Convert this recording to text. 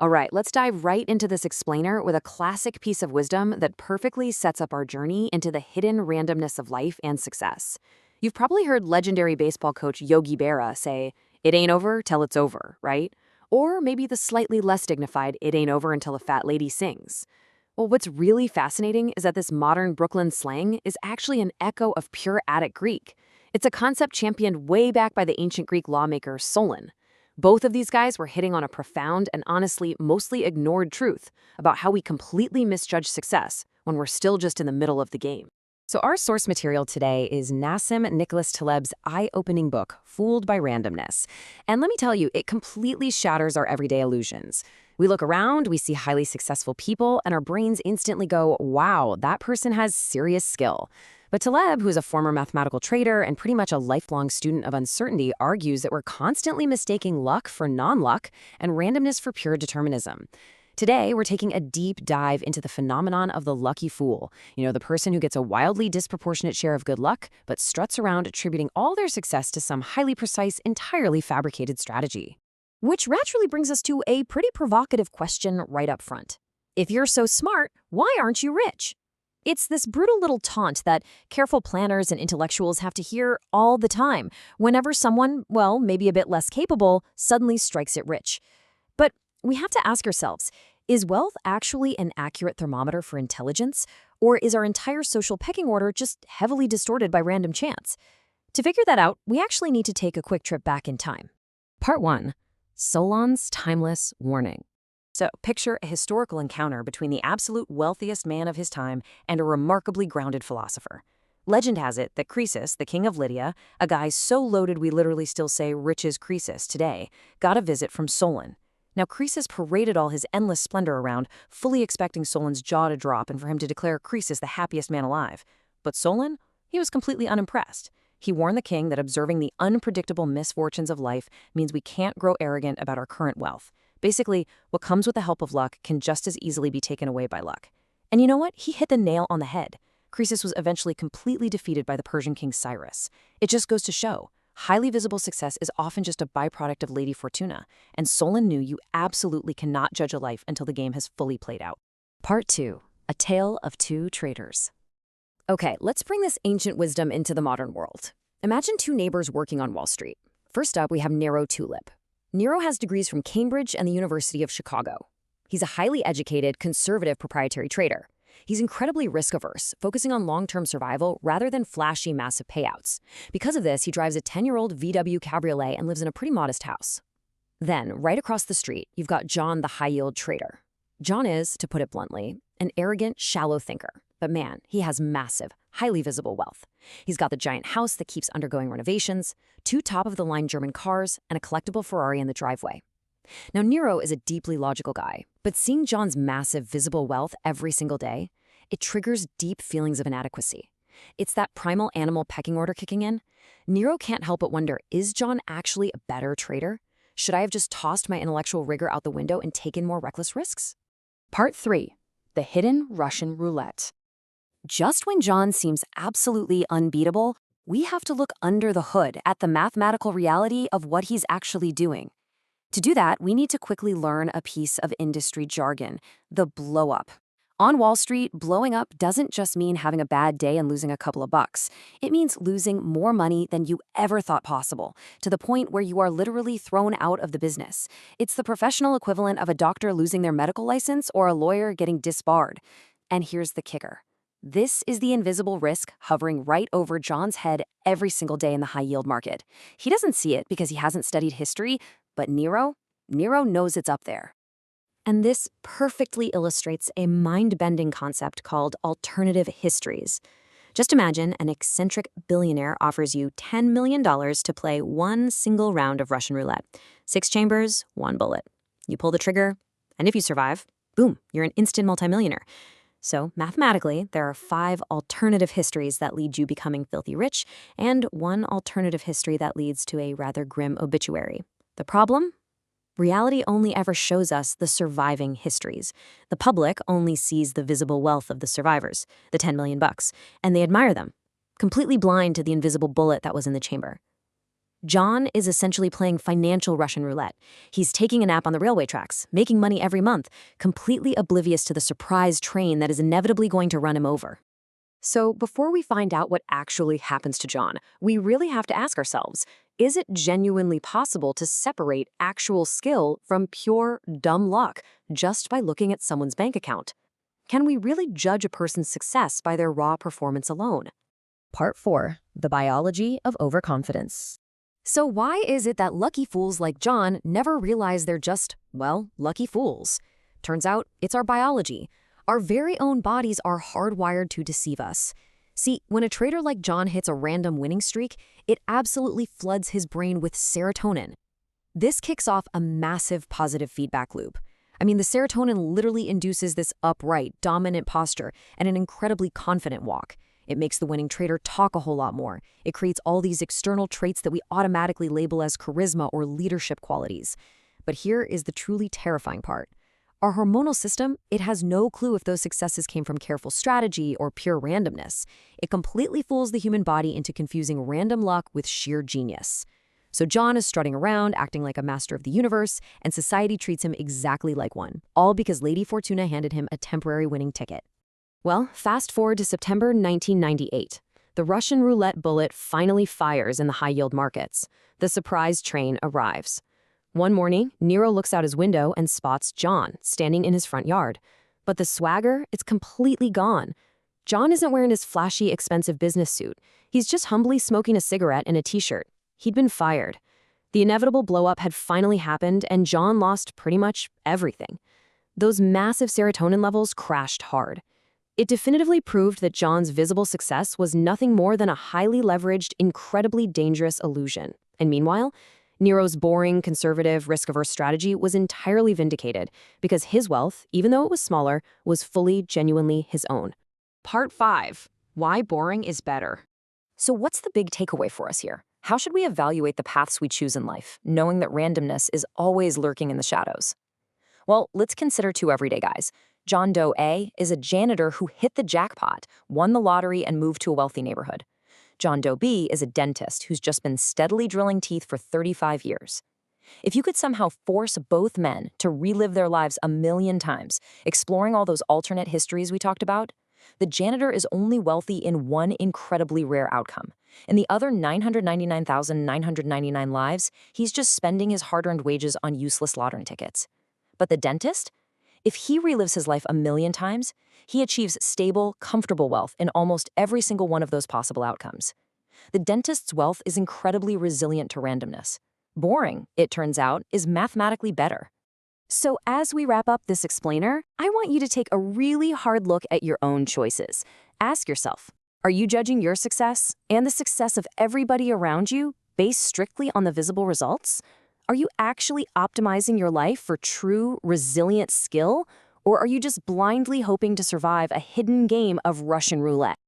All right, let's dive right into this explainer with a classic piece of wisdom that perfectly sets up our journey into the hidden randomness of life and success. You've probably heard legendary baseball coach Yogi Berra say, "It ain't over till it's over," right? Or maybe the slightly less dignified, "It ain't over until a fat lady sings." Well, what's really fascinating is that this modern Brooklyn slang is actually an echo of pure Attic Greek. It's a concept championed way back by the ancient Greek lawmaker Solon. Both of these guys were hitting on a profound and honestly mostly ignored truth about how we completely misjudge success when we're still just in the middle of the game. So our source material today is Nassim Nicholas Taleb's eye-opening book, Fooled by Randomness. And let me tell you, it completely shatters our everyday illusions. We look around, we see highly successful people, and our brains instantly go, wow, that person has serious skill. But Taleb, who's a former mathematical trader and pretty much a lifelong student of uncertainty, argues that we're constantly mistaking luck for non-luck and randomness for pure determinism. Today, we're taking a deep dive into the phenomenon of the lucky fool. You know, the person who gets a wildly disproportionate share of good luck, but struts around attributing all their success to some highly precise, entirely fabricated strategy. Which naturally brings us to a pretty provocative question right up front. If you're so smart, why aren't you rich? It's this brutal little taunt that careful planners and intellectuals have to hear all the time whenever someone, well, maybe a bit less capable, suddenly strikes it rich. But we have to ask ourselves, is wealth actually an accurate thermometer for intelligence, or is our entire social pecking order just heavily distorted by random chance? To figure that out, we actually need to take a quick trip back in time. Part 1. Solon's Timeless Warning. So picture a historical encounter between the absolute wealthiest man of his time and a remarkably grounded philosopher. Legend has it that Croesus, the king of Lydia, a guy so loaded we literally still say rich as Croesus today, got a visit from Solon. Now Croesus paraded all his endless splendor around, fully expecting Solon's jaw to drop and for him to declare Croesus the happiest man alive. But Solon? He was completely unimpressed. He warned the king that observing the unpredictable misfortunes of life means we can't grow arrogant about our current wealth. Basically, what comes with the help of luck can just as easily be taken away by luck. And you know what? He hit the nail on the head. Croesus was eventually completely defeated by the Persian king Cyrus. It just goes to show, highly visible success is often just a byproduct of Lady Fortuna, and Solon knew you absolutely cannot judge a life until the game has fully played out. Part 2. A Tale of Two Traitors. Okay, let's bring this ancient wisdom into the modern world. Imagine two neighbors working on Wall Street. First up, we have Nero Tulip. Nero has degrees from Cambridge and the University of Chicago. He's a highly educated, conservative proprietary trader. He's incredibly risk-averse, focusing on long-term survival rather than flashy, massive payouts. Because of this, he drives a 10-year-old VW Cabriolet and lives in a pretty modest house. Then, right across the street, you've got John, the high-yield trader. John is, to put it bluntly, an arrogant, shallow thinker. But man, he has massive, highly visible wealth. He's got the giant house that keeps undergoing renovations, 2 top-of-the-line German cars, and a collectible Ferrari in the driveway. Now, Nero is a deeply logical guy, but seeing John's massive, visible wealth every single day, it triggers deep feelings of inadequacy. It's that primal animal pecking order kicking in. Nero can't help but wonder, is John actually a better trader? Should I have just tossed my intellectual rigor out the window and taken more reckless risks? Part 3. The Hidden Russian Roulette. Just when John seems absolutely unbeatable, we have to look under the hood at the mathematical reality of what he's actually doing. To do that, we need to quickly learn a piece of industry jargon, the blow-up. On Wall Street, blowing up doesn't just mean having a bad day and losing a couple of bucks. It means losing more money than you ever thought possible, to the point where you are literally thrown out of the business. It's the professional equivalent of a doctor losing their medical license or a lawyer getting disbarred. And here's the kicker. This is the invisible risk hovering right over John's head every single day in the high-yield market. He doesn't see it because he hasn't studied history, but Nero knows it's up there. And this perfectly illustrates a mind-bending concept called alternative histories. Just imagine an eccentric billionaire offers you $10 million to play one single round of Russian roulette. 6 chambers, 1 bullet. You pull the trigger, and if you survive, boom, you're an instant multimillionaire. So, mathematically, there are 5 alternative histories that lead you becoming filthy rich, and 1 alternative history that leads to a rather grim obituary. The problem? Reality only ever shows us the surviving histories. The public only sees the visible wealth of the survivors, the 10 million bucks, and they admire them, completely blind to the invisible bullet that was in the chamber. John is essentially playing financial Russian roulette. He's taking a nap on the railway tracks, making money every month, completely oblivious to the surprise train that is inevitably going to run him over. So before we find out what actually happens to John, we really have to ask ourselves, is it genuinely possible to separate actual skill from pure dumb luck just by looking at someone's bank account? Can we really judge a person's success by their raw performance alone? Part 4. The Biology of Overconfidence. So why is it that lucky fools like John never realize they're just, well, lucky fools? Turns out it's our biology. Our very own bodies are hardwired to deceive us. See, when a trader like John hits a random winning streak, it absolutely floods his brain with serotonin. This kicks off a massive positive feedback loop. I mean, the serotonin literally induces this upright, dominant posture and an incredibly confident walk. It makes the winning trader talk a whole lot more. It creates all these external traits that we automatically label as charisma or leadership qualities. But here is the truly terrifying part. Our hormonal system, it has no clue if those successes came from careful strategy or pure randomness. It completely fools the human body into confusing random luck with sheer genius. So John is strutting around, acting like a master of the universe, and society treats him exactly like one, all because Lady Fortuna handed him a temporary winning ticket. Well, fast forward to September 1998. The Russian roulette bullet finally fires in the high-yield markets. The surprise train arrives. One morning, Nero looks out his window and spots John standing in his front yard. But the swagger, it's completely gone. John isn't wearing his flashy, expensive business suit. He's just humbly smoking a cigarette and a t-shirt. He'd been fired. The inevitable blow-up had finally happened, and John lost pretty much everything. Those massive serotonin levels crashed hard. It definitively proved that John's visible success was nothing more than a highly leveraged, incredibly dangerous illusion. And meanwhile, Nero's boring, conservative, risk-averse strategy was entirely vindicated because his wealth, even though it was smaller, was fully, genuinely his own. Part 5. Why boring is better. So what's the big takeaway for us here? How should we evaluate the paths we choose in life, knowing that randomness is always lurking in the shadows? Well, let's consider two everyday guys. John Doe A is a janitor who hit the jackpot, won the lottery, and moved to a wealthy neighborhood. John Doe B is a dentist who's just been steadily drilling teeth for 35 years. If you could somehow force both men to relive their lives 1,000,000 times, exploring all those alternate histories we talked about, the janitor is only wealthy in one incredibly rare outcome. In the other 999,999 lives, he's just spending his hard-earned wages on useless lottery tickets. But the dentist? If he relives his life 1,000,000 times, he achieves stable, comfortable wealth in almost every single one of those possible outcomes. The dentist's wealth is incredibly resilient to randomness. Boring, it turns out, is mathematically better. So as we wrap up this explainer, I want you to take a really hard look at your own choices. Ask yourself, are you judging your success and the success of everybody around you based strictly on the visible results? Are you actually optimizing your life for true, resilient skill? Or are you just blindly hoping to survive a hidden game of Russian roulette?